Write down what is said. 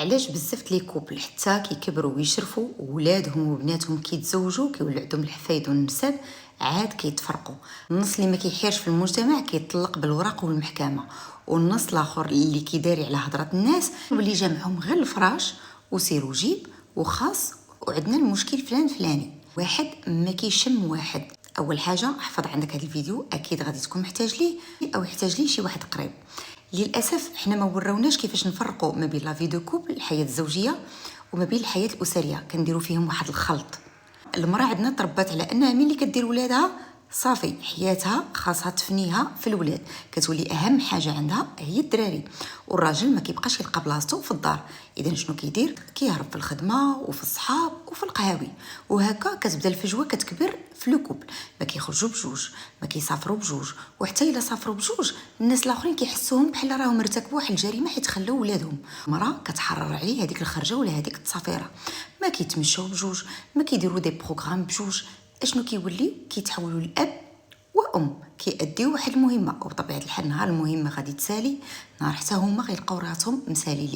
علاش بزاف لي كوبل حتى كيكبروا ويشرفوا ولادهم وبناتهم كيتزوجوا كيولوا عندهم الحفايد والنساب عاد كيتفرقوا. النص اللي ما كيحيرش في المجتمع كيطلق بالوراق والمحكمه، والنص الاخر اللي كيداري على هضره الناس واللي جمعهم غير الفراش وسيروا جيب وخاص وعندنا المشكل فلان فلاني. واحد ما كيشم واحد. اول حاجه احفظ عندك هذا الفيديو، اكيد غادي تكون محتاج ليه او يحتاج ليه شي واحد قريب. للاسف حنا ما وروناش كيفاش نفرقوا ما بين لا في دو كوبل الحياه الزوجيه وما بين الحياه الاسريه، كنديروا فيهم واحد الخلط. المراه عندنا تربات على انها ملي كدير ولادها صافي حياتها خاصها تفنيها في الولاد، كتولي اهم حاجه عندها هي الدراري، والراجل ما كيبقاش يلقى بلاصتو في الدار. اذا شنو كيدير؟ كيهرب في الخدمه وفي الصحاب وفي القهاوي، وهكا كتبدا الفجوه كتكبر في لو كوبل. ما كيخرجوا بجوج، ما كيسافروا بجوج، وحتى الا سافروا بجوج الناس الاخرين كيحسوهم بحال راهم ارتكبوا واحد الجريمه حيت خلاو ولادهم. المراه كتحرر عليه هذيك الخرجه ولا هذيك التصافيره، ما كيتمشاو بجوج، ما كيديروا دي بروغرام بجوج. اشنو كيولي؟ كيتحولوا لاب وام كيأديو واحد المهمه، وبطبيعه الحال نهار المهمه غادي تسالي، نهار حتى هما غيلقاو راسهم مسالي.